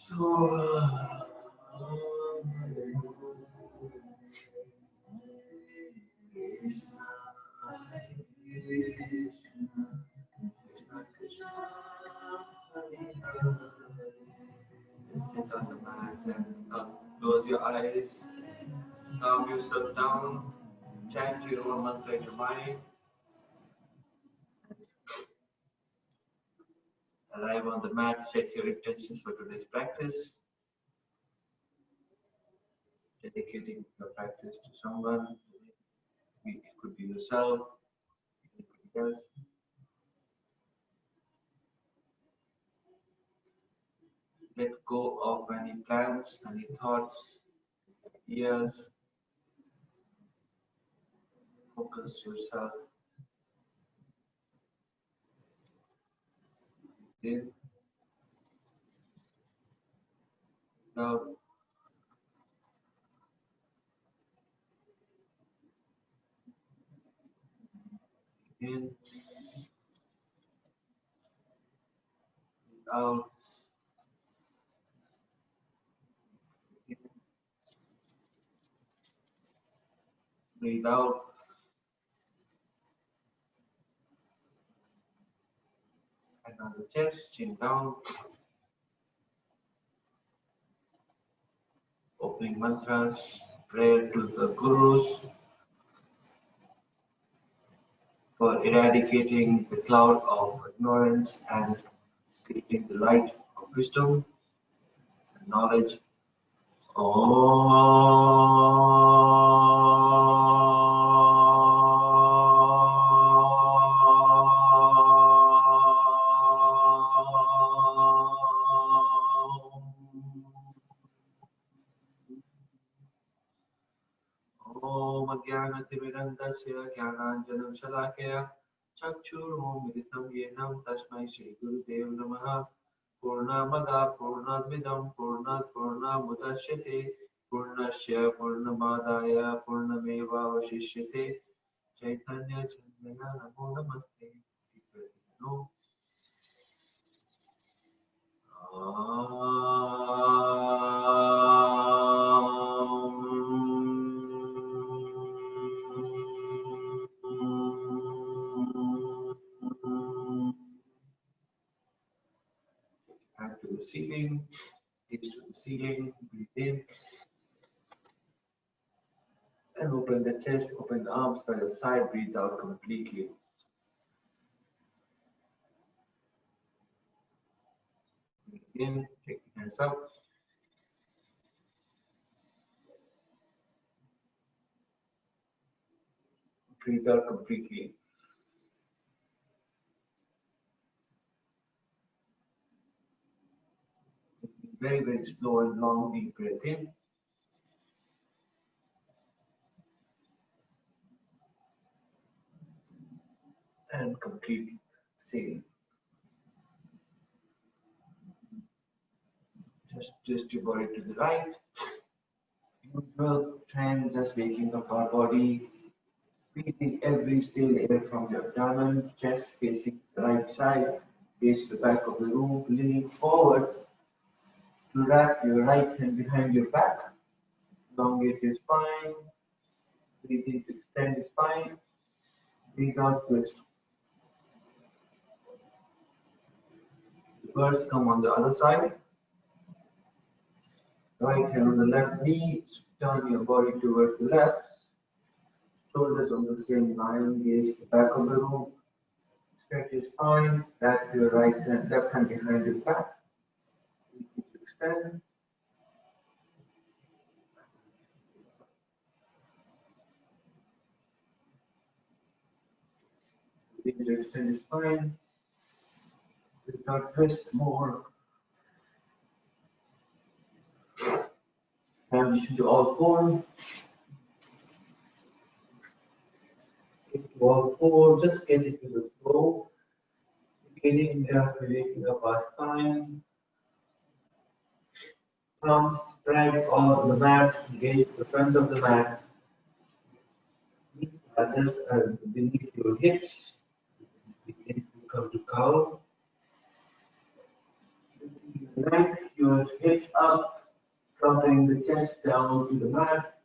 Sit on the mat and close your eyes, calm yourself down, chant your own mantra in your mind, arrive on the mat, set your intentions for today's practice, dedicating your practice to someone. It could be yourself, anybody else. Let go of any plans, any thoughts, ideas. Focus yourself in, out, in, out, in, breathe out. And on the chest, chin down, opening mantras, prayer to the gurus for eradicating the cloud of ignorance and creating the light of wisdom and knowledge. ॐ अज्ञानतिमिरन्दस्य ज्ञानाञ्जनशलाकया चक्षुरुन्मिलितं येन तस्मै श्रीगुरुदेव नमः। पूर्णमदः पूर्णमिदं पूर्णात् पूर्णमुदच्यते पूर्णस्य पूर्णमादाय पूर्णमेवावशिष्यते। चैतन्यचन्द्रया नमो नमस्ते। Hand to the ceiling, gaze to the ceiling, breathe in and open the chest, open the arms by the side, breathe out completely. Breathe in, take the hands up. Breathe out completely. Very, very slow and long, deep breath in. And completely exhale. Just twist your body to the right. Usual trend, just waking up our body, squeezing every still air from your abdomen, chest facing the right side, face the back of the room, leaning forward to wrap your right hand behind your back, elongate your spine, breathe in to extend the spine, breathe out, twist. Reverse, come on the other side. Right hand on the left knee, turn your body towards the left, shoulders on the same line, gaze the back of the room, stretch your spine, wrap your left hand behind your back, extend. Begin to extend your spine, without twist more. Transition to all four. All four, just get into the flow. Beginning just waking up our spine. Thumbs spread on the mat, gaze the front of the mat. Just beneath your hips. Begin to come to cow. Neck, you your hips up, dropping the chest down to the mat,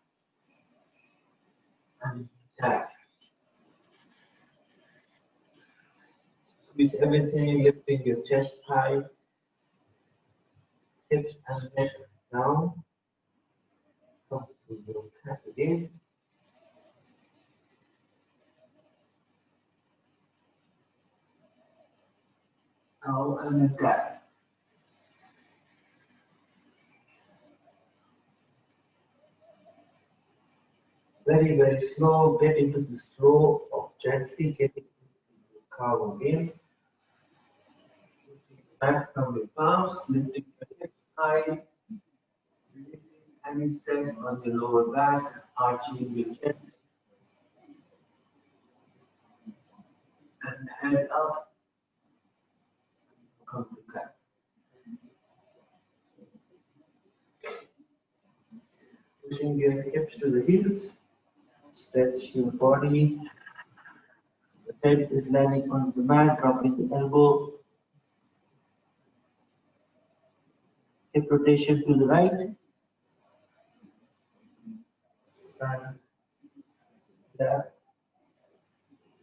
and that. Squeeze everything, lifting your chest high, hips and neck down. Come to your cat again. Now and a cat. Very, very slow. Get into the flow of gently getting into the cow again. Back from your palms, lifting your hips high, releasing any stress on your lower back, arching your chest, and head up. Come to cat. Pushing your hips to the heels, stretch your body. The head is landing on the mat, dropping the elbow. Hip rotation to the right. And left.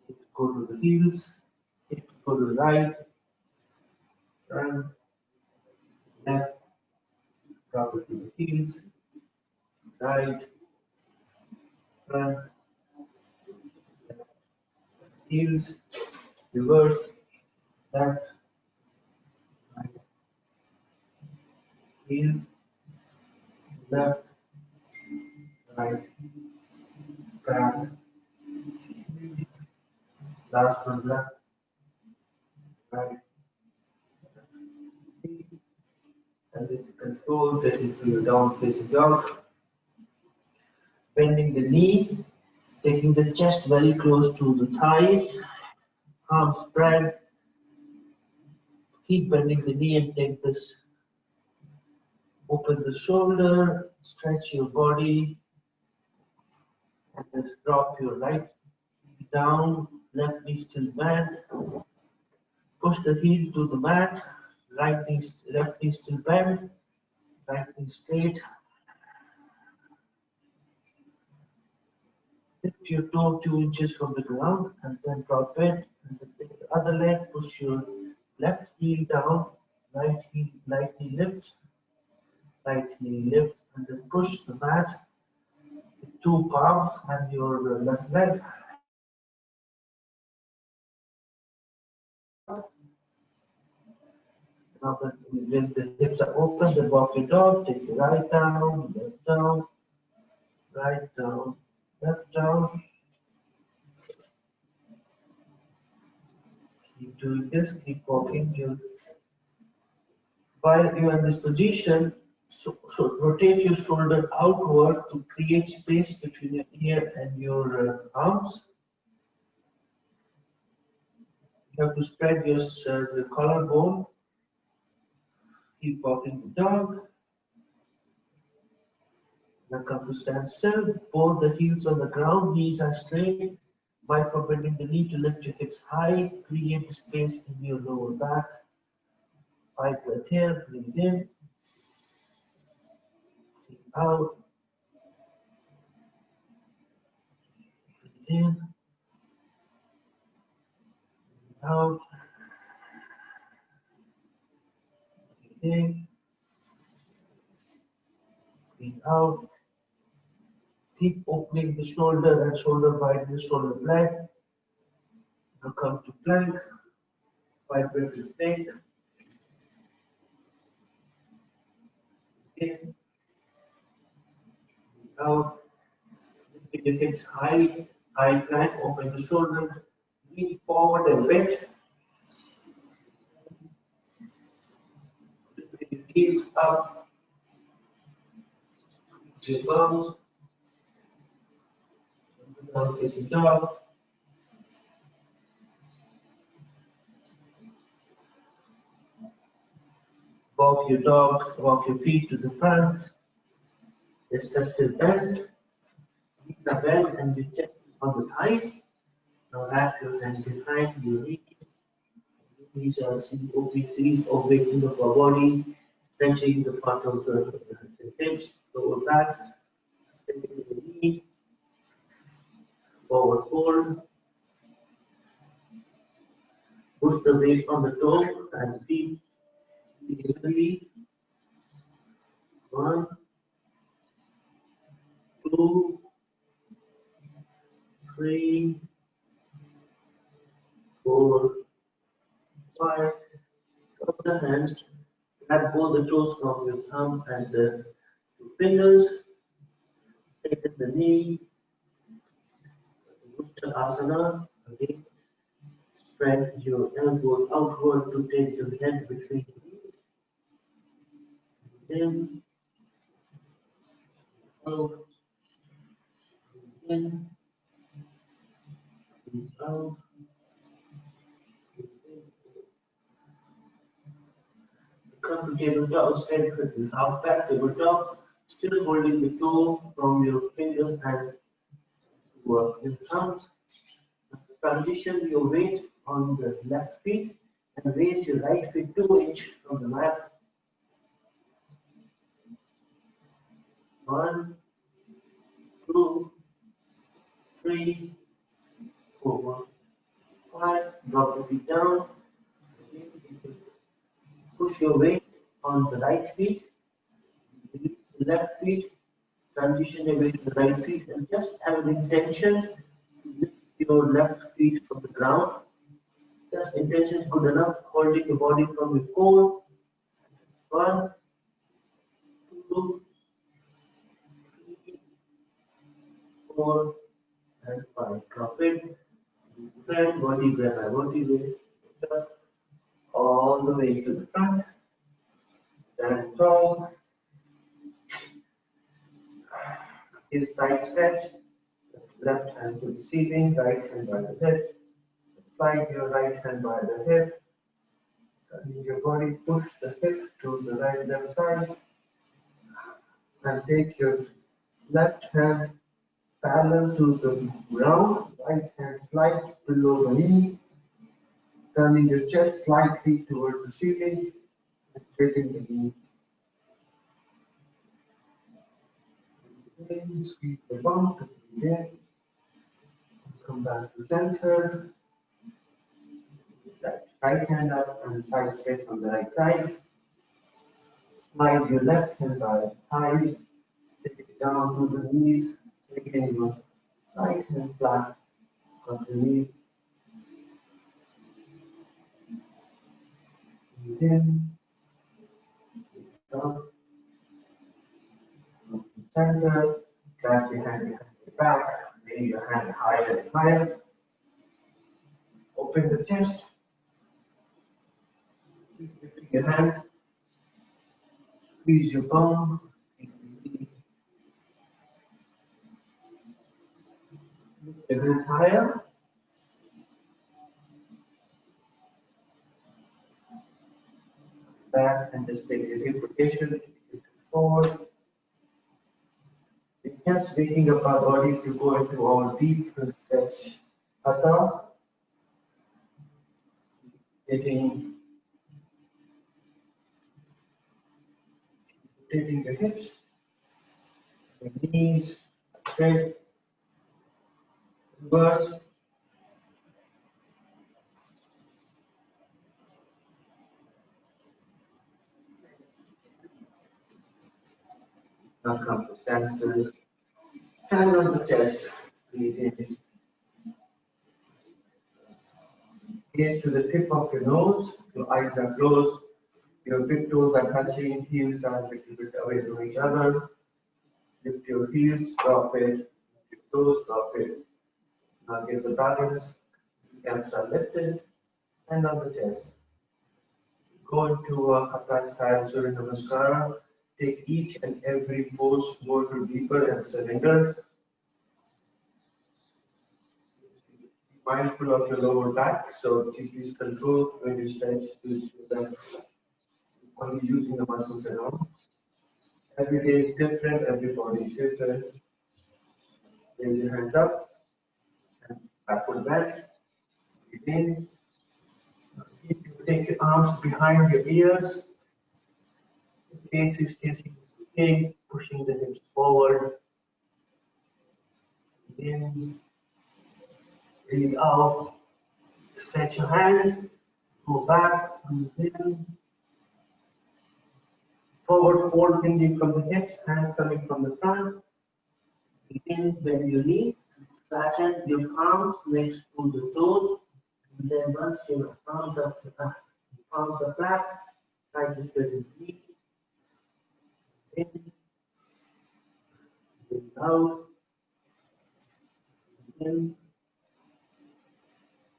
Hips go to the heels. Hips go to the right. Front. Left. Drop it to the heels. Right. Front. Heels. Reverse. Left. Right. Heels. Left. Right. Front. Last one left. Right. And with control, get into your down facing dog. Bending the knee, taking the chest very close to the thighs, arms spread. Keep bending the knee and take this. Open the shoulder, stretch your body, and then drop your right knee down, left knee still bent. Push the heel to the mat, left knee still bent, right knee straight. Lift your toe 2 inches from the ground and then drop it. And then take the other leg, push your left heel down, right knee lifts, and then push the mat with 2 palms and your left leg. Now when the hips are open, then walk your dog, take your right down, left down, right down, left down. Keep doing this, keep walking. While you're in this position, so rotate your shoulder outward to create space between your ear and your arms. You have to spread your collarbone. Keep walking the dog. Now come to stand still. Both the heels on the ground, knees are straight. While bending the knee to lift your hips high, create space in your lower back. 5 breaths here, breathe in. Breathe out. Breathe in. Breathe out. Breathe in. Breathe out. Keep opening the shoulder and shoulder widen the shoulder blade. Now come to plank. 5 breaths in plank. In. Out. Lift your hips high plank, open the shoulder, reach forward and bend. Lift your heels up. Reach your palms. Down facing dog. Walk your dog, walk your feet to the front. Chest is still bent. Knees are bent and your chest on the thighs. Now wrap your hand behind your knees. These are OP series of waking up our body. stretching the part of the hips, lower back, extending the knee, forward fold, push the weight on the toe and feet evenly. 1, 2, 3, 4, 5. Drop the hands, grab both the toes from your thumb and the two fingers, straighten the knee, Uttanasana. Again, spread your elbow outward to take the head between the knees. In, out, in, out. Come to tabletop, stand quickly. Half back tabletop, still holding the toe from your fingers and work with thumbs. Transition your weight on the left feet and raise your right feet 2 inches from the mat. 1, 2, 3, 4, 5. Drop the feet down. Push your weight on the right feet, the left feet, transition your weight to the right feet, and just have an intention to lift your left feet from the ground. Just intention is good enough, holding the body from your core. 1, 2, 3, 4, and 5. Drop it. Then vertebrae by vertebrae, all the way to the front. Stand tall. His side stretch. Left hand to the ceiling, right hand by the hip. Slide your right hand by the hip. Turning your body, push the hip to the right left side. And take your left hand parallel to the ground. Right hand slides below the knee. Turning your chest slightly towards the ceiling. And straighten the knee. Then squeeze the bum to begin. Come back to center. Right hand up and side stretch on the right side. Slide your left hand by the thighs. Take it down to the knees. Taking your right hand flat on the knees. Breathe in. Down. Come to center. Clasp your hand behind your back. Raise your hand higher and higher. Open the chest. Keep lifting your hands. Squeeze your bum. Lift your hands higher. Back and just take your hip rotation forward. We're just waking up our body to go into our deep stretch. Hatha. Taking the hips, the knees, straight, reverse. Now come to standstill. Hand on the chest. Breathe in. Gaze to the tip of your nose. Your eyes are closed. Your big toes are touching. Heels are a little bit away from each other. Lift your heels, drop it. Lift your toes, drop it. Now get the balance. Calves are lifted. Hand on the chest. Go into a Hatha style Surya Namaskara. Take each and every pose more to deeper and surrender. Be mindful of your lower back, so please control when you stretch to that only using the muscles alone. Every day is different, every body is different. Raise your hands up and backward bend. Breathe in. Take your arms behind your ears. Face is facing the skin, pushing the hips forward. In, breathe out. Stretch your hands. Go back. Breathe in. Forward fold thinking from the hips, hands coming from the front. Breathe in, bend your knees. Flatten your arms next to the toes. And then once your arms are flat, try to straighten the knee. In, breathe out. In,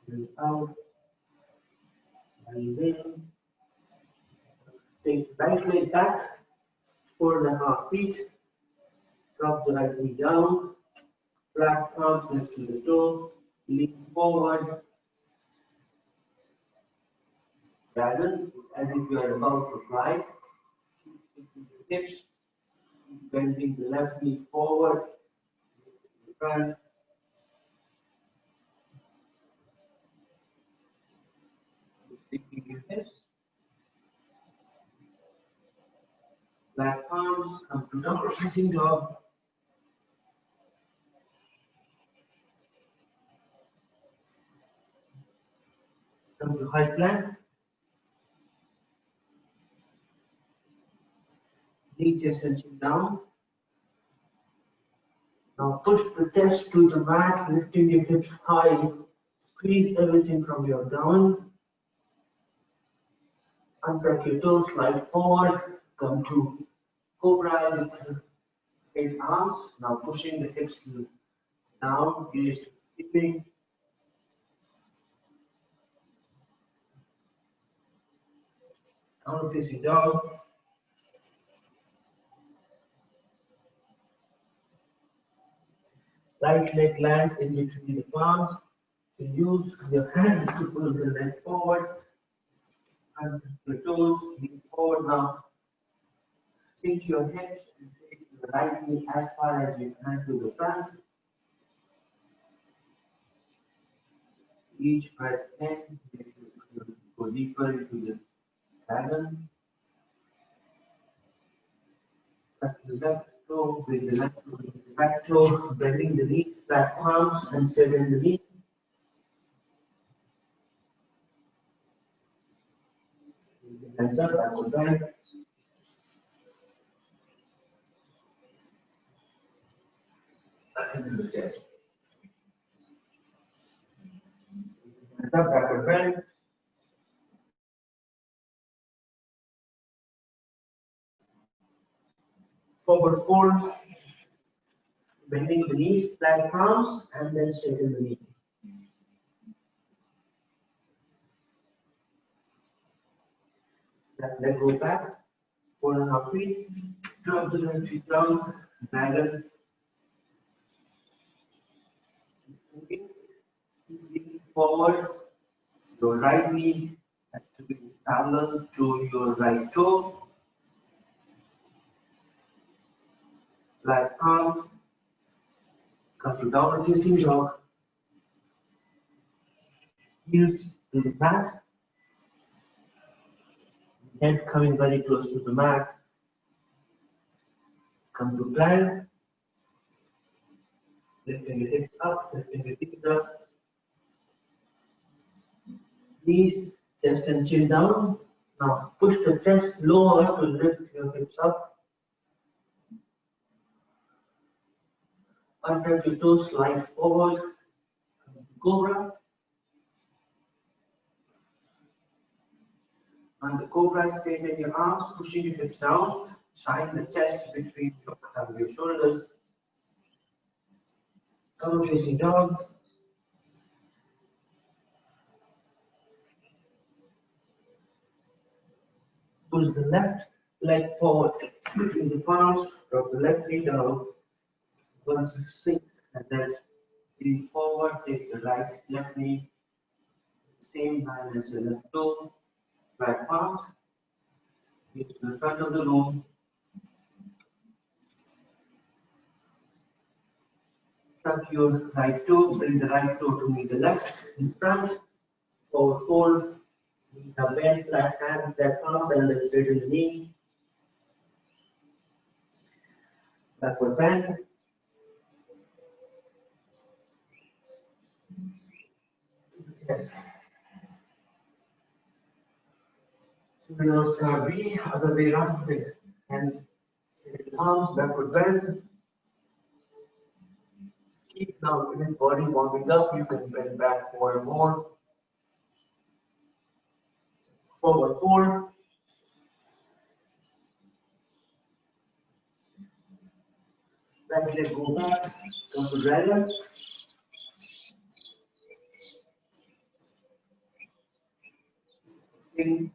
breathe out. Breathe in. Take right leg back, 4.5 feet. Drop the right knee down. Flat palms next to the toe. Lean forward. Dragon, as if you are about to fly. Keep the hips. Bending the left knee forward. The front. Keeping your hips. Flat palms, come to downward facing dog. Come to high plank. Knee, chest and chin down. Now push the chest to the mat, lifting your hips high. Squeeze everything from your abdomen. Untuck your toes, slide forward. Come to cobra with straight arms. Now pushing the hips down, gaze to sleeping. Down facing dog. Right leg lands in between the palms. You use your hands to pull the leg forward. And your toes, lean forward now. Sink your hips and take the right knee as far as you can to the front. Each breath in, go deeper into this dragon. Touch the left toe, bring the left toe to the back toe, bending the knees, flat palms, and straighten the knee. Hands up, backward bend. Into the chest. Hands up, backward bend. Forward fold. Bending the knees, flat palms, and then straighten the knee. That leg go back, 4.5 feet. Drop the left feet down, dragon. Lean forward. Your right knee has to be parallel to your right toe. Flat palm. Come to downward facing dog. Heels to the mat. Head coming very close to the mat. Come to plank. Lifting the hips up, lifting the knees up. Knees, chest and chin down. Now push the chest lower to lift your hips up. Untuck your toes, slide forward. Cobra. On the cobra, straighten your arms, pushing your hips down. Shine the chest between your shoulders. Come facing dog. Push the left leg forward between the palms. Drop the left knee down. Once you sink and then lean forward, take the left knee, same line as the left toe, flat palms, get to the front of the room. Tuck your right toe, bring the right toe to meet the left in front, forward fold, knees are bent, flat hand, flat palms, and then straighten the knee. Backward bend. Yes. Surya Namaskar B, other way around with and arms, backward bend. Keep now with body warming up. You can bend back more and more. Forward fold. Right leg go back. Come to dragon. Lean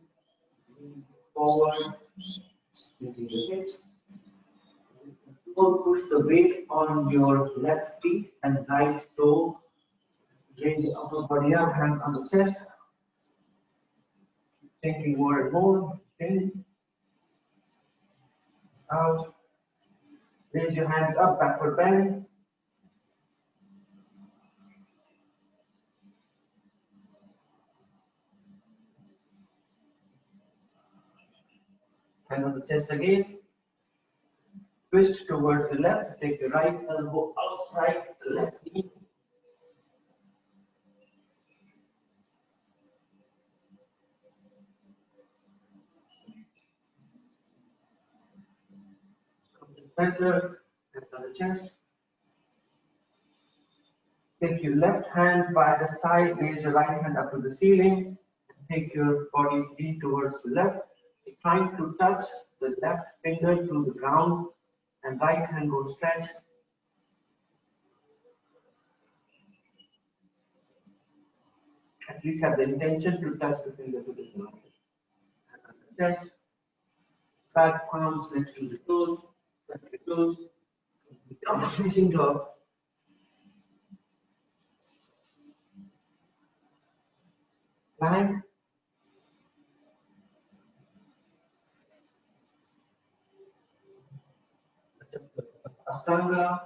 forward. Using the hips. Don't push the weight on your left feet and right toe. Raise the upper body up, hands on the chest. Thinking more and more. In, out. Raise your hands up, backward bend. Hand on the chest again. Twist towards the left. Take the right elbow outside the left knee. Come to the center. Hand on the chest. Take your left hand by the side. Raise your right hand up to the ceiling. Take your body lean towards the left. You're trying to touch the left finger to the ground and right hand go stretch. At least have the intention to touch the finger to the ground. Chest, flat palms next to the toes, touch your toes, facing dog. Plank. Astanga.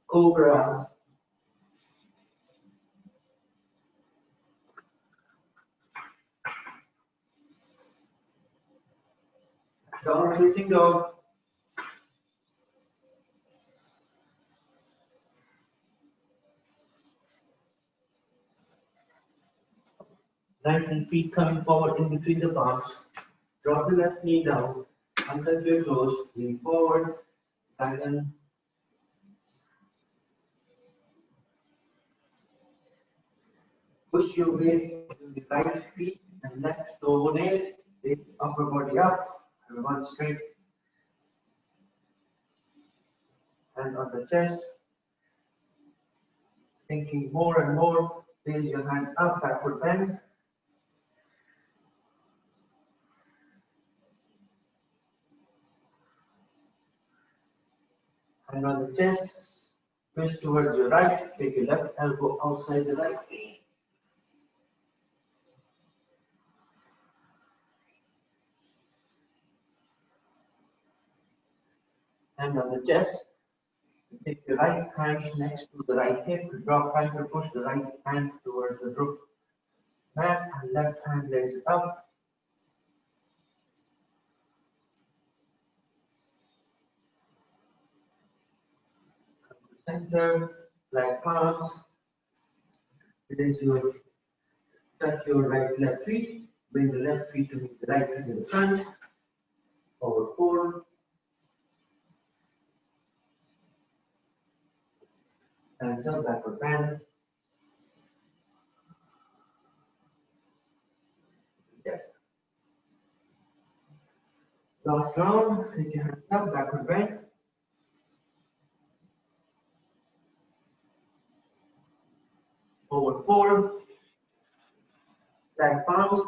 Cobra. Downward facing dog. Right hand feet coming forward in between the palms. Drop the left knee down. Untuck your toes. Lean forward. Dragon. Push your weight to the right feet and left toenail. Raise upper body up. One straight. Hand on the chest. Thinking more and more. Raise your hand up, backward bend. Hand on the chest. Twist towards your right. Take your left elbow outside the right knee. Hand on the chest. Take your right hand next to the right hip. Drop right to push the right hand towards the roof. Mat and left hand lays it up. Center, right palms. Raise your, touch your right left feet. Bring the left feet to meet the right feet in the front. Forward fold. Hands up, backward bend. Yes. Last round, take your hands up, backward bend. Forward fold. Stack palms,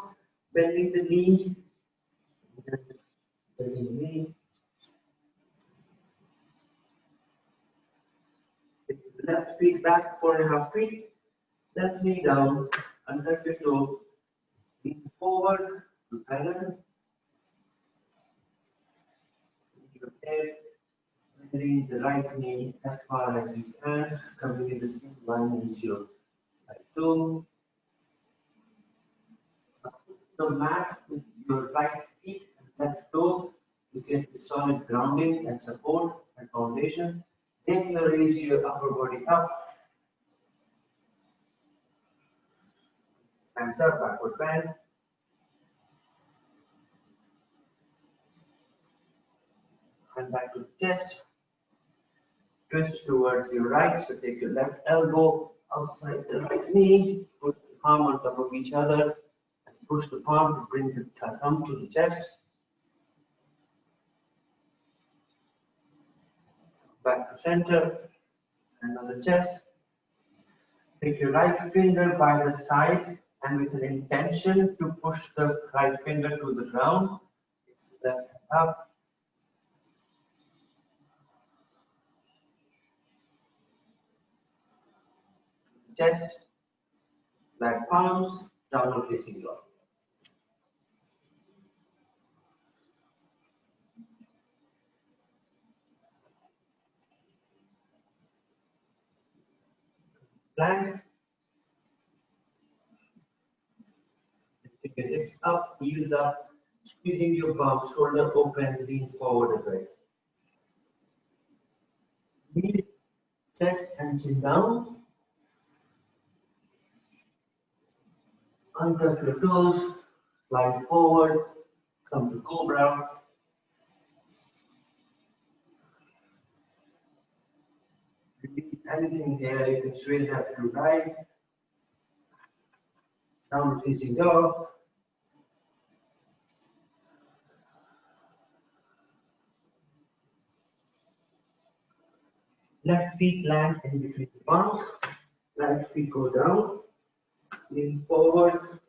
bending the knee. Bending the knee. Take the left feet back 4.5 feet. Left knee down, untuck your toe. Lean forward to dragon. Your head, bending the right knee as far as you can, coming in the same line as your right toe. the mat with your right feet and left toe to get the solid grounding and support and foundation. Then you raise your upper body up, hands up, backward bend. And back to the chest. Twist towards your right, so take your left elbow outside the right knee, put the palm on top of each other, and push the palm to bring the thumb to the chest. Back to center, and on the chest. Take your right finger by the side, and with an intention to push the right finger to the ground, left up. Chest, flat palms, downward facing dog. Plank. Take your hips up, heels up, squeezing your bum, shoulder open, lean forward a bit. Knees, chest and chin down. Untuck your toes, slide forward, come to cobra. Release anything here, you can straighten up to right. Downward facing dog. Left feet land in between the palms. Right feet go down. Lean forward.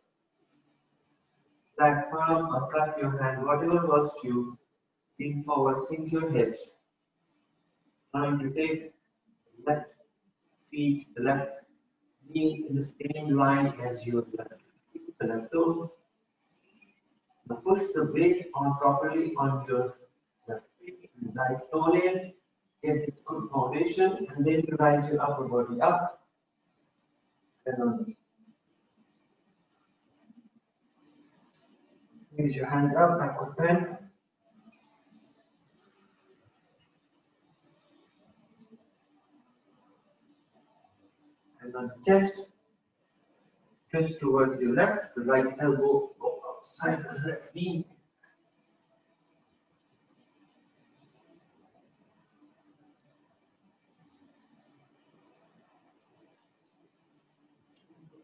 Right palm or clap your hand, whatever works for you. Lean forward, sink your hips. Trying to take the left feet, the left knee in the same line as your left feet, the left toe. Now push the weight on properly on your left feet and right toe in. Get this good foundation, and then you rise your upper body up and on. Raise your hands up, backward bend. And on the chest, twist towards your left, the right elbow go outside the left knee.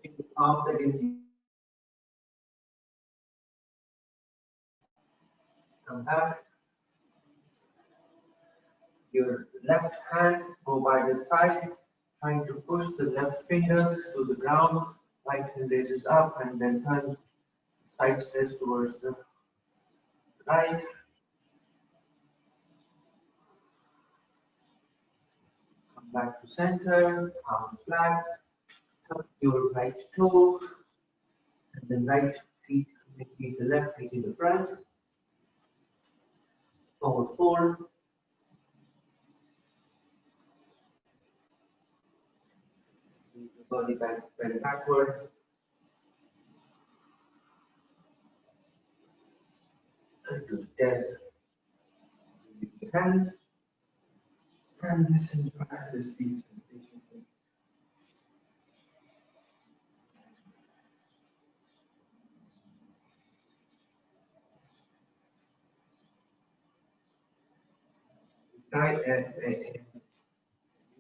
Keep the palms against each. Come back. Your left hand go by the side, trying to push the left fingers to the ground. Right hand raises up and then turn side stretch towards the right. Come back to center, palms flat. Tuck your right toe, and then right feet, maybe the left feet in the front. Forward fold. Body back, bend backward. And to the chest. Release your hands. And listen to this deep sensation. Try a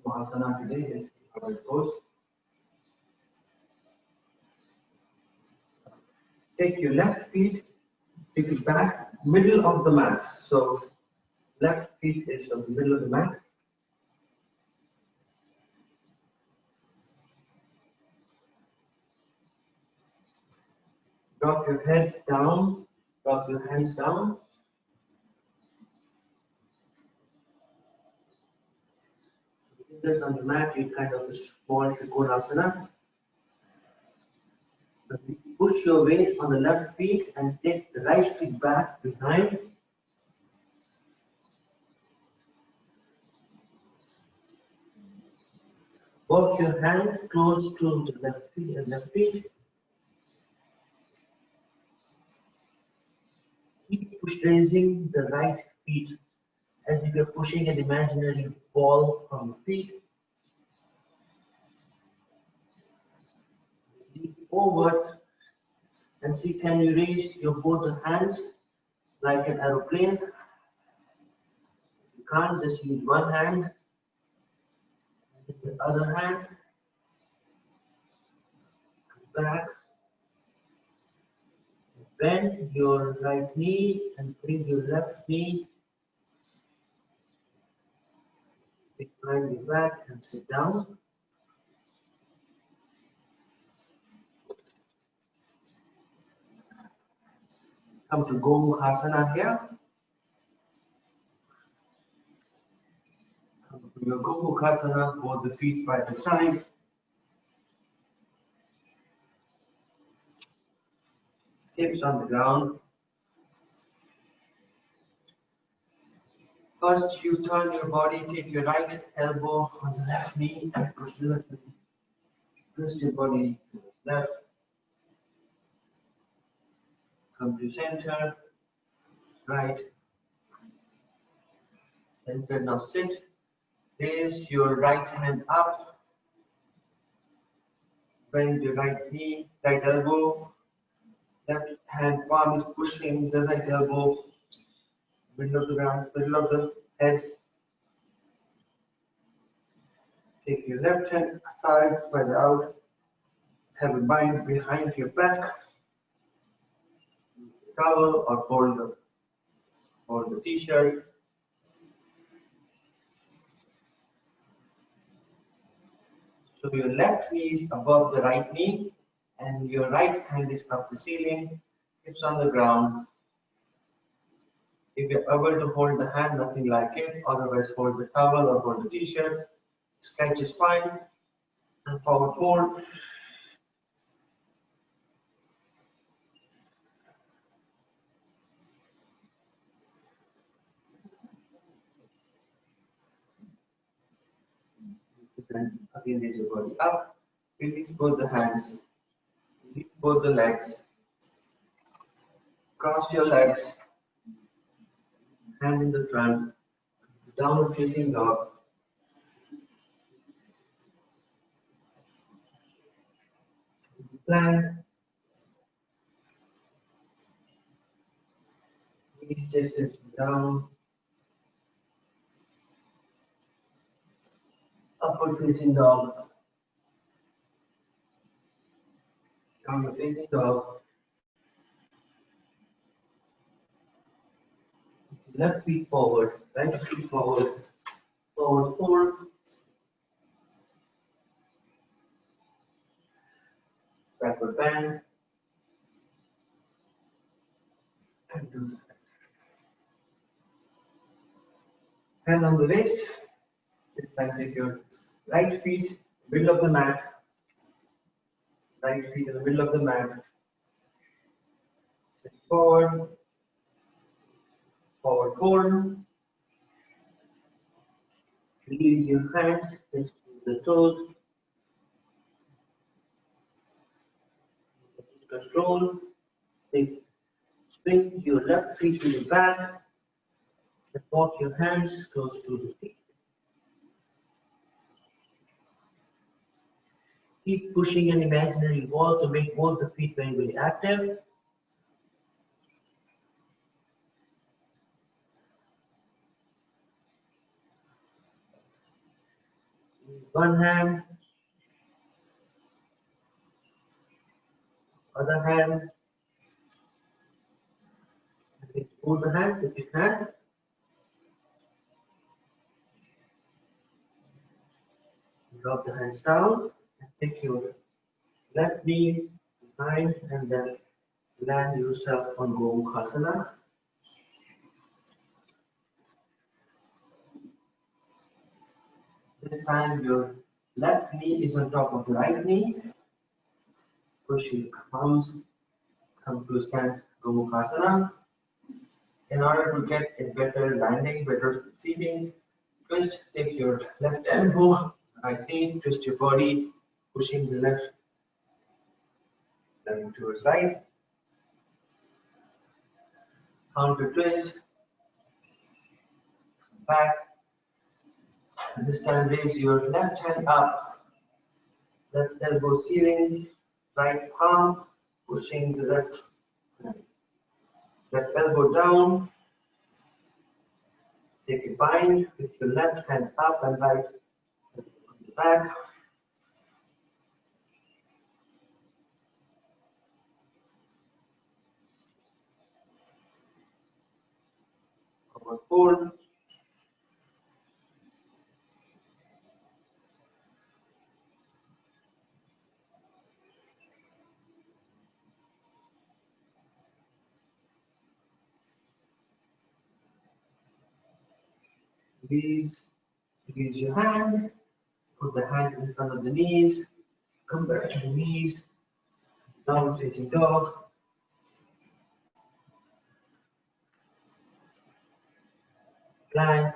asana today and see how it goes. Take your left feet, take it back, middle of the mat. So left feet is on the middle of the mat. Drop your head down, drop your hands down. Fingers on the mat, you kind of a small Trikonasana. Push your weight on the left feet and take the right feet back behind. Walk your hand close to the left feet and left feet. raising the right feet as if you're pushing an imaginary ball from your feet. Lean forward and see, can you raise your both hands like an aeroplane? If you can't, just use one hand and with the other hand back. Bend your right knee and bring your left knee behind your back and sit down. Come to Gomukhasana here. Come to your Gomukhasana, both the feet by the side. Hips on the ground. First, you turn your body, take your right elbow on the left knee and push the left knee. Twist your body to the left. Come to center, right, center. Now sit. Raise your right hand up. Bend your right knee, right elbow. Left hand palm is pushing the right elbow. Middle of the ground, middle of the head. Take your left hand aside, spread out. Have a bind behind your back. Use the towel or hold the t-shirt. So your left knee is above the right knee and your right hand is up the ceiling. Hips on the ground. If you're able to hold the hand, nothing like it. Otherwise, hold the towel or hold the t-shirt. Stretch your spine and forward fold. Then again, raise your body up. Release both the hands. Release both the legs. Cross your legs. Hand in the front. Downward facing dog. Plank. Knees chest down. Upward facing dog. Downward facing dog. Left feet forward, right feet forward, forward fold. Backward bend. And do that. Hand on the waist. This time take your right feet, middle of the mat. Right feet in the middle of the mat. Sit forward. Forward fold. Release your hands, into the toes. Control. Swing your left feet to the back. And walk your hands close to the feet. Keep pushing an imaginary wall to make both the feet very, very active. One hand, other hand. Hold the hands if you can. Drop the hands down and take your left knee behind and then land yourself on Gomukhasana. This time your left knee is on top of the right knee. Push your palms, come to stand Gomukhasana. In order to get a better landing, better seating, twist, take your left elbow, right knee, twist your body, pushing the left leg towards right. Counter twist, back. This time raise your left hand up, left elbow ceiling, right palm pushing the left elbow down. Take a bind with your left hand up and right on the back. Forward fold. Release your hand, put the hand in front of the knees, come back to the knees, down facing dog. Plank.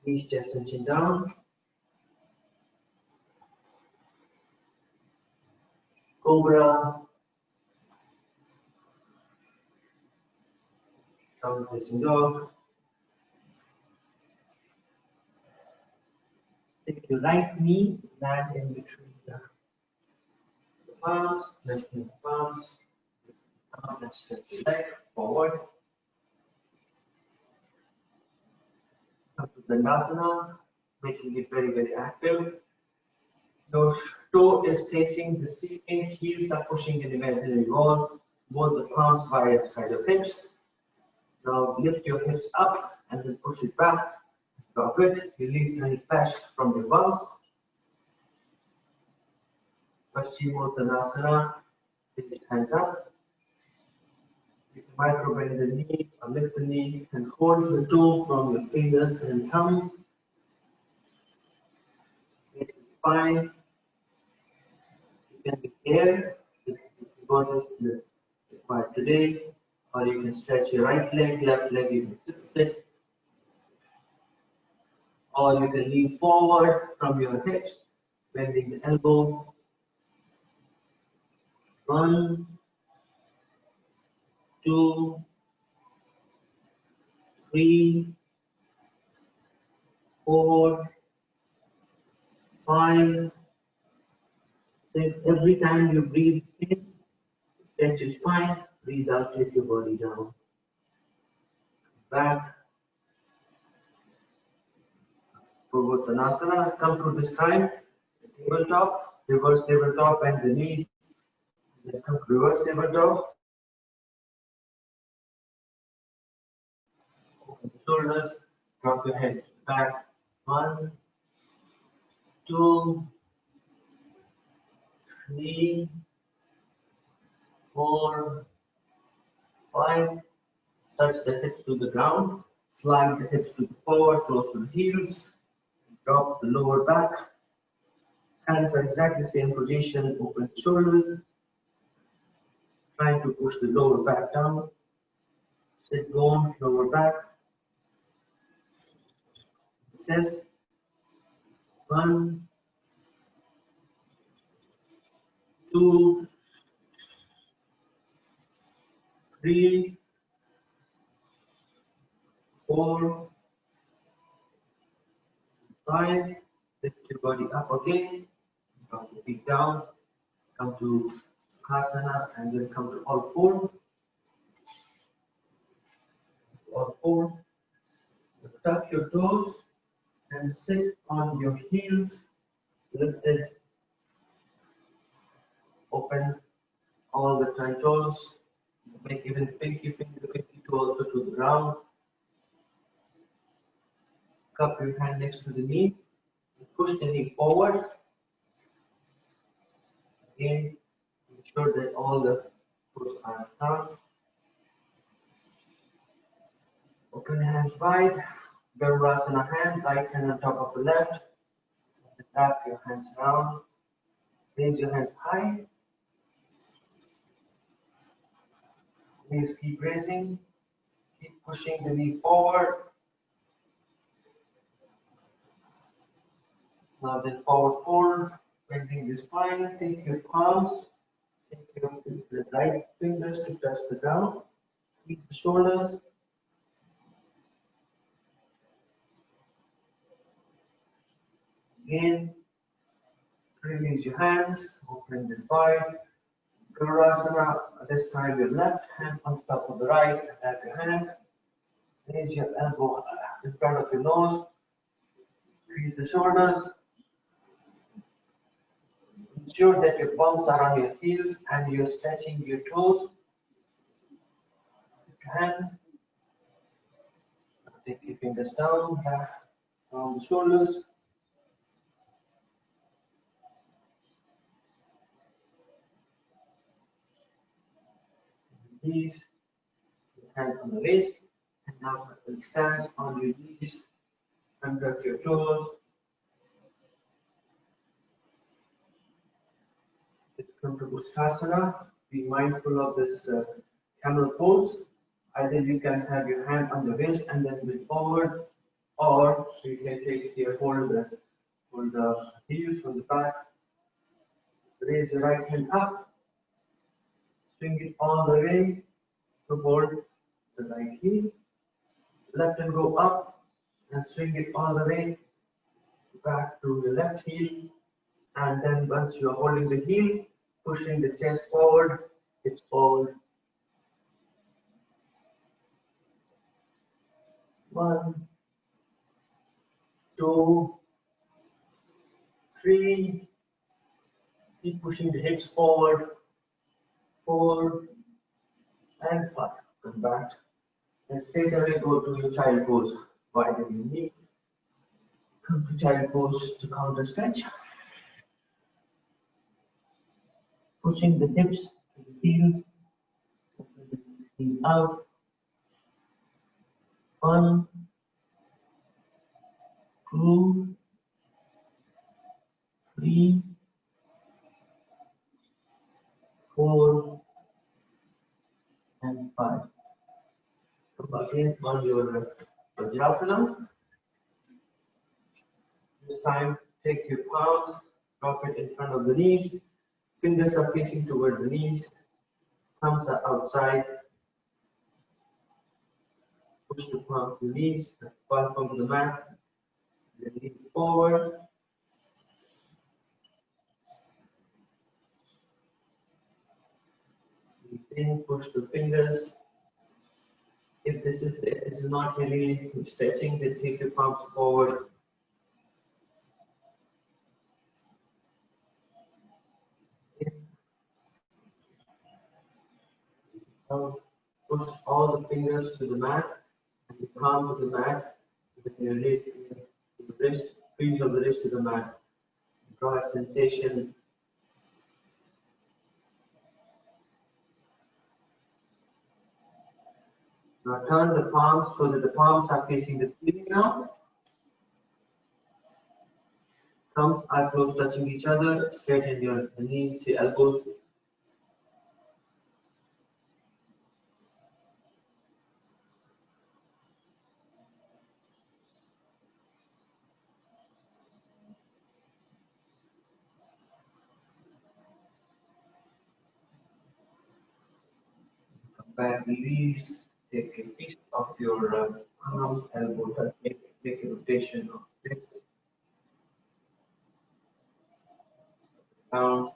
Knees, chest and chin down. Cobra. Down facing dog. Take your right knee, land in between the palms, lifting the palms. And stretch your leg forward. Come to Dandasana, making it very, very active. Your toe is facing the ceiling, heels are pushing an imaginary wall, both the palms by the side of hips. Now lift your hips up and then push it back. Drop it, release any flesh from your bums. Paschimottanasana, take your hands up. You can micro bend the knee or lift the knee and hold the toe from your fingers and thumb. Make the spine. You can be here if what is required today, or you can stretch your right leg, left leg, you can sit, or you can lean forward from your hips, bending the elbow. 1, 2, 3, 4, 5, 6. Every time you breathe in, stretch your spine, breathe out, lift your body down. Back. Purvottanasana, come to this time, tabletop, reverse tabletop and the knees. Then come to reverse tabletop. Open the shoulders, drop your head back. 1, 2, 3, 4, 5. Touch the hips to the ground. Slide the hips to the forward, close to the heels. Drop the lower back. Hands are exactly same position. Open the shoulders. Trying to push the lower back down. Sit bone, lower back. Chest. 1, 2, 3, 4, 5. Lift your body up again. Drop the feet down. Come to Asana and then come to all four. All four. Tuck your toes and sit on your heels, lifted. Open all the 10 toes. Make even the pinky finger, the pinky toe also to the ground. Cup your hand next to the knee. Push the knee forward. Again, ensure that all the toes are down. Open the hands wide. Garurasana hand, right hand on top of the left. Tap your hands down. Raise your hands high. Please keep raising. Keep pushing the knee forward. Now then forward fold. Bending the spine. Take your palms Take your right fingers to touch the ground. Squeeze the shoulders. Again, release your hands, open them wide. Garurasana, this time your left hand on top of the right, grab your hands. Raise your elbow in front of your nose. Squeeze the shoulders. Ensure that your palms are on your heels and you're stretching your toes. Your hands. Take your fingers down, around the shoulders. Knees, your hand on the waist, and now stand on your knees, under your toes. Let's come to Uttanasana. Be mindful of this camel pose. Either you can have your hand on the waist and then move forward, or you can take here, hold the heels from the back. Raise your right hand up, swing it all the way to hold the right heel. Left hand go up and swing it all the way back to the left heel. And then once you are holding the heel, pushing the chest forward, it's all 1, 2, 3. Keep pushing the hips forward. 4 and 5. Come back. And straight away go to your child pose. Widen your knee. Come to child pose to counter stretch. Pushing the hips to the heels. Open the knees out. 1, 2, 3, 4, and 5. Come again on your Vajrasana. This time, take your palms, drop it in front of the knees. Fingers are facing towards the knees. Thumbs are outside. Push the palm to the knees, the palm onto the mat. Then lean forward. Then push the fingers. If this is not really stretching, then take your palms forward. Push all the fingers to the mat, and the palm to the mat, with your wrist, crease of the wrist to the mat. Draw a sensation. Now turn the palms so that the palms are facing the ceiling now. Thumbs are close touching each other. Straighten your knees, your elbows. Come back, release. Take a piece of your arms, elbow touch. Make a rotation of this. Down.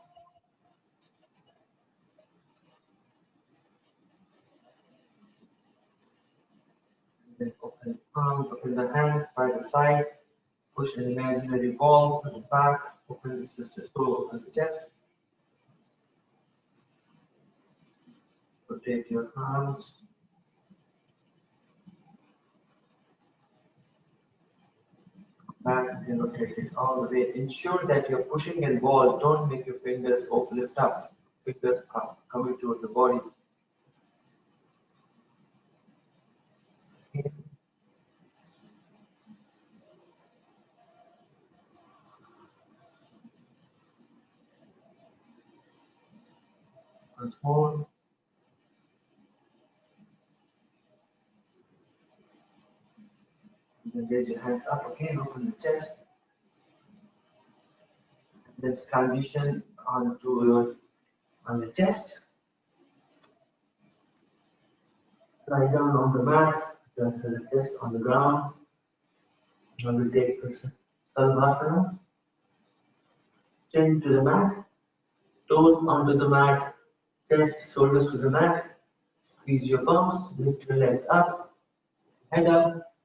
Then open the palm, open the hand by the side. Push an imaginary ball to the back. Open the toe, open the chest. Rotate your arms. Back and rotate it all the way. Ensure that you're pushing and ball. Don't make your fingers lift up. Fingers are coming toward the body. Once more. Then raise your hands up again, open the chest. Let's transition onto on the chest. Lie down on the mat, turn to the chest on the ground. Now we take the Salvasana. Chin to the mat, toes onto the mat, chest, shoulders to the mat. Squeeze your palms, lift your legs up, head up,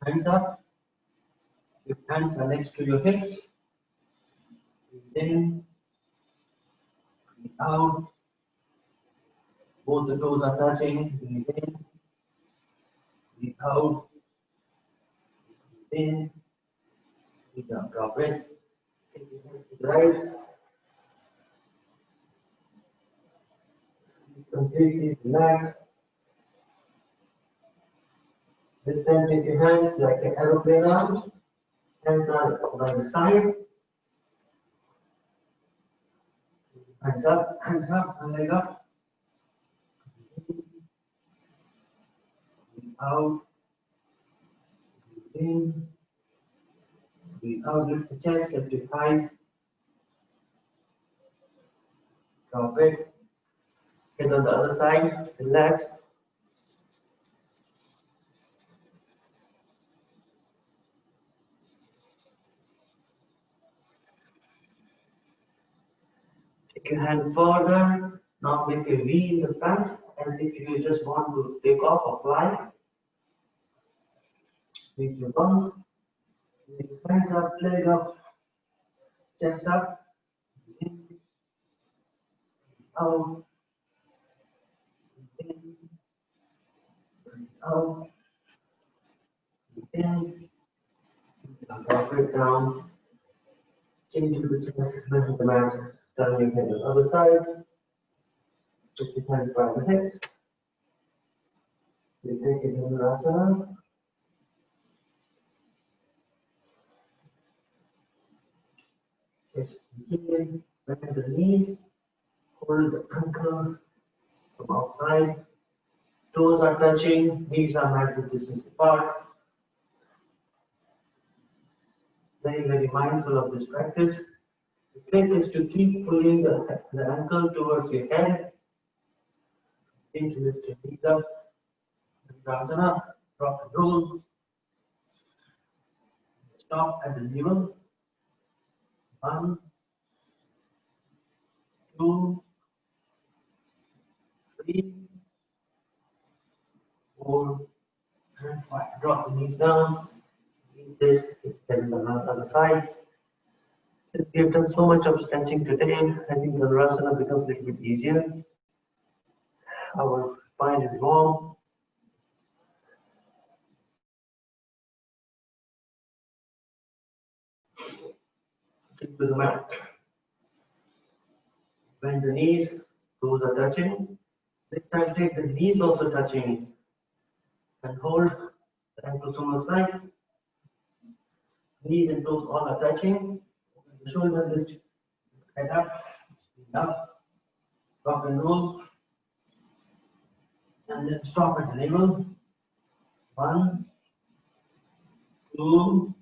hands up. Your hands are next to your hips. Breathe in, breathe out. Both the toes are touching. Breathe in, breathe out. Breathe in, breathe out. Drop it. Take your hands to the right. Completely relax. This time take your hands like an aeroplane arms. Hands are by the side. Hands up, and leg up. Breathe out. Breathe in. Breathe out. Lift the chest, lift your thighs. Drop it. Get on the other side. Relax. Take your hand further. Now make a V in the front as if you just want to take off or fly. Squeeze your bums. Hands up, leg up, chest up. In, out. In, out. In. Drop it down. Chin to the chest, lift the mat. Turn your head to the other side. Put your hands by the hips. We take it in Asana. Chest here, bend the knees, hold the ankle from outside. Toes are touching, knees are matching distance apart. Very, very mindful of this practice. The trick is to keep pulling the ankle towards your head. Into lift your knees up. Asana, rock and roll. Stop at the navel. 1, 2, 3, 4, and 5. Drop the knees down. Release it. Then on the other side. Since we have done so much of stretching today, I think the Dhanurasana becomes a little bit easier. Our spine is long. Stick to the mat. Bend the knees, toes are touching. This time take the knees also touching and hold the ankles on the side. Knees and toes all are touching. The shoulders lift, head up, rock and roll. And then stop at the navel. 1, 2,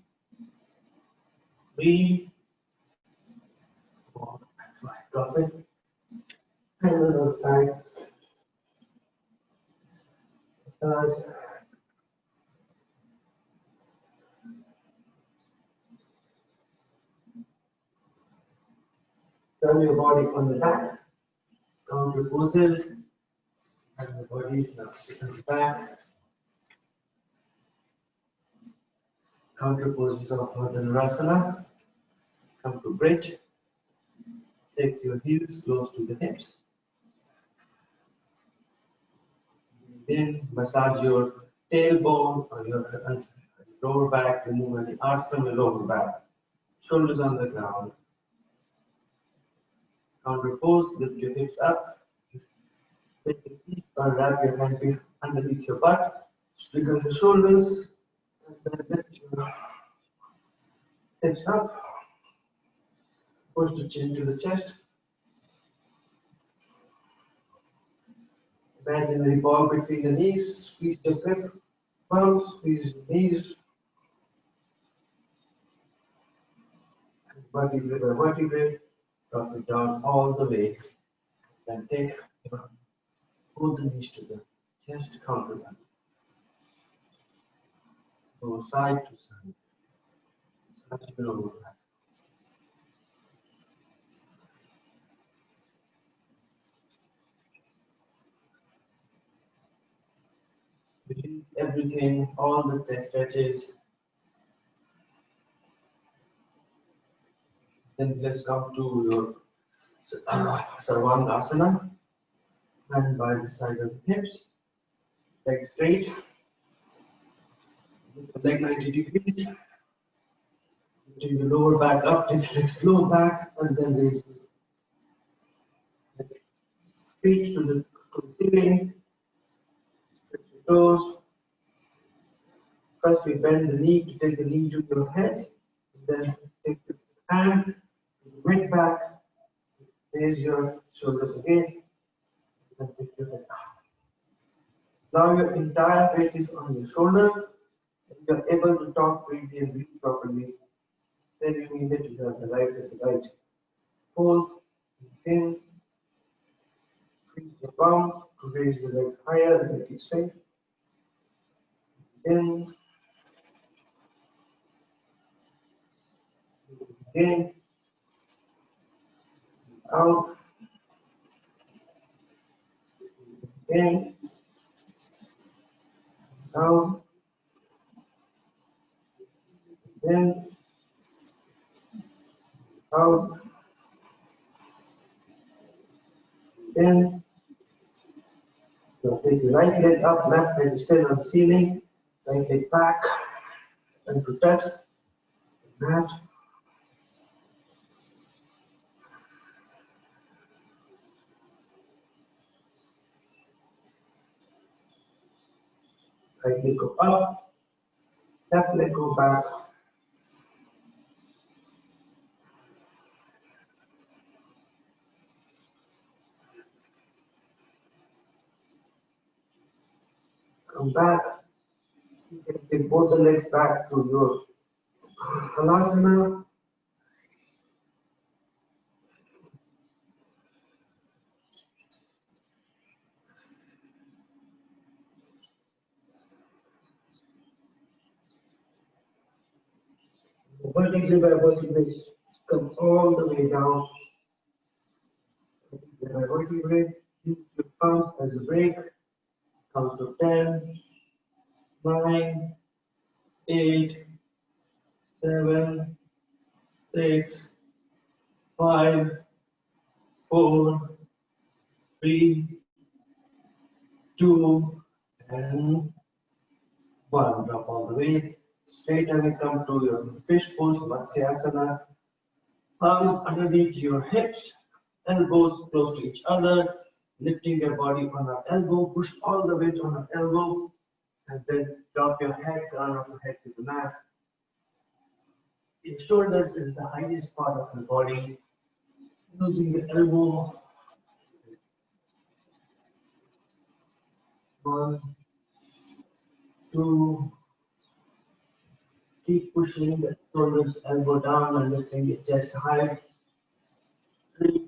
3, 4, and 5. Drop it. And on the other side. Massage. Turn your body on the back. Counter poses. As the body is now sitting back. Counter poses of Dhanurasana. Come to bridge. Take your heels close to the hips. Then massage your tailbone or your lower back. Remove any arch from your lower back. Shoulders on the ground. Counter pose. Lift your hips up. Take your feet or wrap your hand underneath your butt. Straighten the shoulders. And then lift your hips up. Push the chin to the chest. Imaginary ball between the knees. Squeeze your grip. Palms. Squeeze your knees. Vertebrae by vertebrae. Drop it down all the way. Then take your both the knees to the chest, counter that. Go side to side. Side to lower back. Release everything, all the stretches. Then let's come to your Sarvangasana. Hand by the side of the hips. Leg straight. Leg 90 degrees. Bring the lower back up, take the slow back, and then raise the feet to the ceiling. Stretch your toes. First, we bend the knee to take the knee to your head. Then take your hand, weight back, raise your shoulders again, and take your head up. Now your entire weight is on your shoulder. If you are able to talk freely and breathe properly, then you mean that you have the right pose. In, increase your palms to raise the leg higher and make it straight. In, in, out, in, out, in, out, in. So take your right leg up, left leg still on the ceiling, right leg back, and to touch the mat. Right leg go up, left leg go back. Come back. You can take both the legs back to your Halasana. Vertebrae by vertebrae come all the way down. Vertebrae by vertebrae, use your palms as a break. Count to 10, 9, 8, 7, 6, 5, 4, 3, 2, and 1. Drop all the way. Straight away come to your fish pose, Vatsyasana. Palms underneath your hips, elbows close to each other, lifting your body on our elbow, push all the weight on our elbow, and then drop your head, crown of your head to the mat. Your shoulders is the highest part of your body. Using the elbow. 1, 2. Keep pushing the shoulders, elbow down, and lifting your chest high. 3,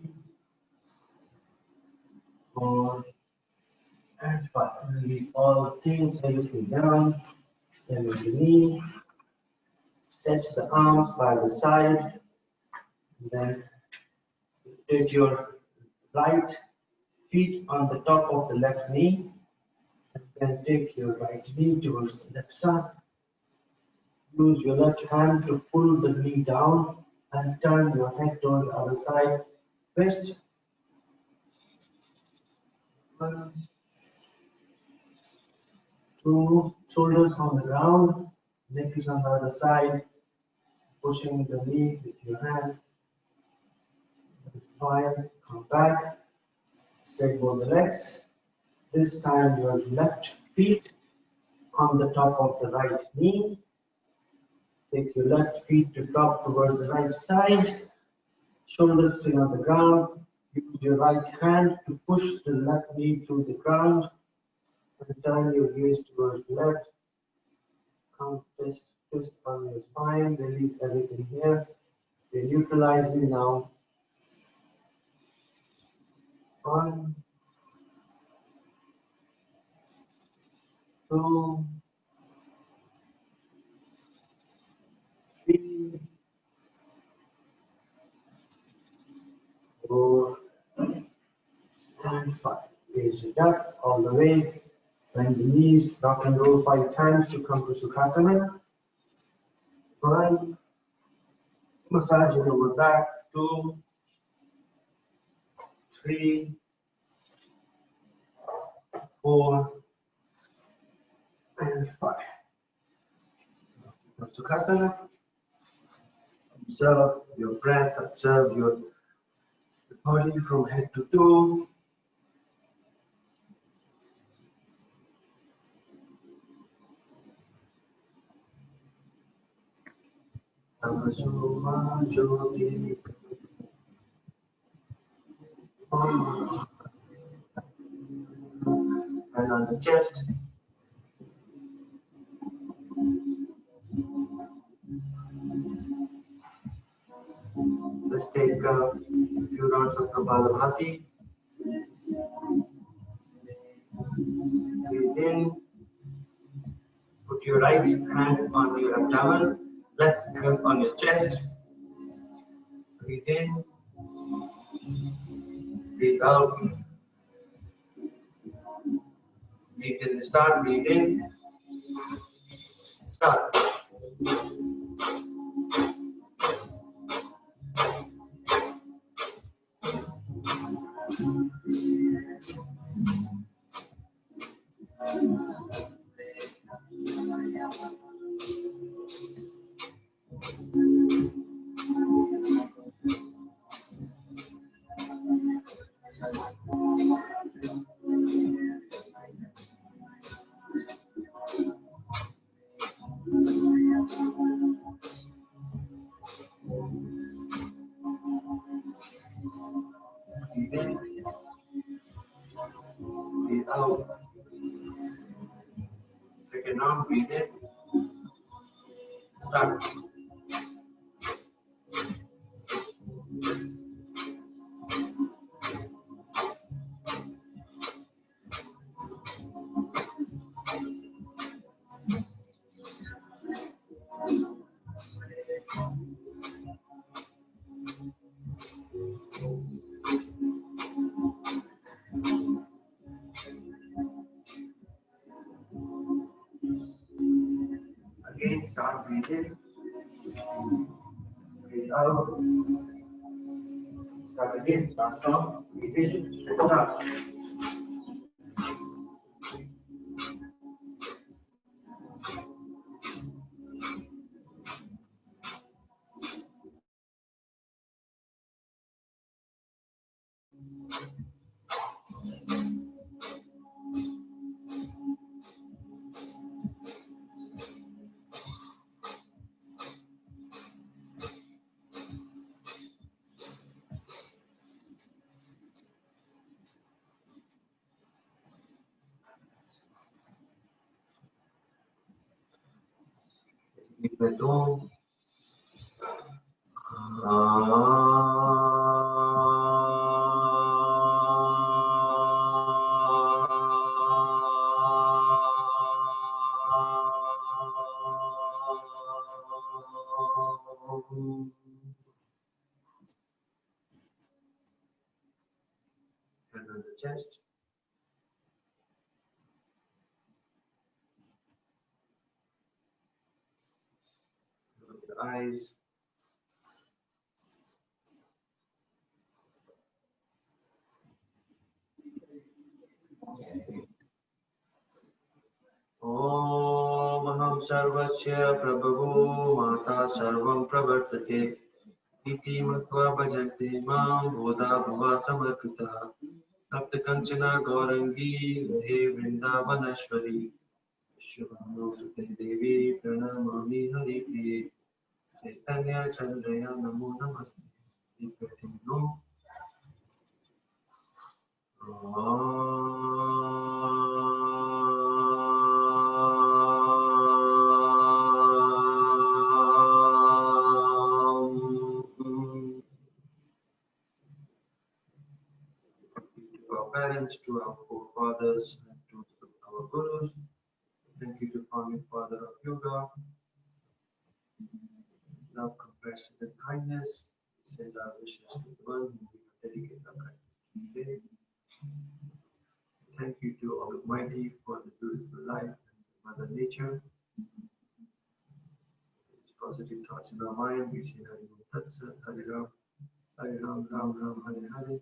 4, and 5. Release all things, everything down. Bend the knee. Stretch the arms by the side. And then take your right feet on the top of the left knee. And then take your right knee towards the left side. Use your left hand to pull the knee down and turn your head towards the other side. Rest. 1, 2, shoulders on the ground, neck is on the other side, pushing the knee with your hand. 5, come back, straight both the legs. This time your left feet on the top of the right knee. Take your left feet to drop towards the right side, shoulders still on the ground. Use your right hand to push the left knee to the ground and turn your gaze towards the left. Count twist on your spine, release everything here. We're neutralizing now. 1, 2, 3, 4, and 5. Raise it up all the way. Bend the knees, rock and roll 5 times to come to Sukhasana. 1, massage your lower back. 2, 3, 4, and 5. Sukhasana. Observe your breath, observe your body from head to toe. Tamasoma Jyoti. And on the chest. Let's take a few rounds of Kapalabhati. Breathe in. Put your right hand on your abdomen, left hand on your chest. Breathe in. Breathe out. Breathe in. Start. Breathe in. Start. Breathe in. Breathe out. Second round. Breathe in. Start. Again, start. Breathe in. Breathe out. Start again. Start strong. Breathe in. Start. Deep breath in. Hand on the chest. Close your eyes. Om Aham Sarvasya Prabhu Mata Sarvam Pravartate Iti Matva Bhajante Mam Bodha Bhava Samarkita Tapta Kanchana Gaurangi Radhe Vrindavanashwari Shubhano Sute Devi Pranamami Hari Priye Chaitanya Chandraya Namo Namaste. Deep breath in. parents, to our forefathers, and to our gurus. Thank you to founding father of yoga, love, compassion, and kindness. We send our wishes to the one whom we have dedicated our practice to today. Thank you to Almighty for the beautiful life and Mother Nature. These positive thoughts in our mind, we say Hari Om Tat Sat, Hari Ram, Ram Ram, Hare Hare,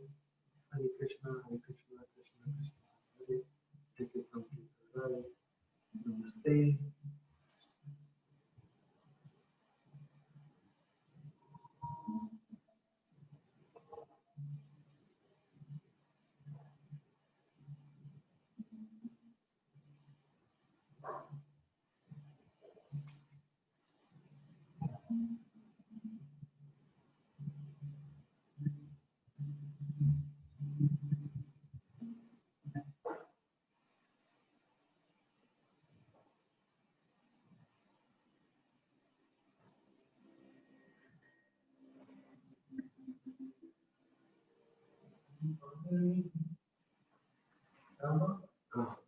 Hare Krishna, Krishna Krishna, Hare. Take it from the right. Namaste. Rama.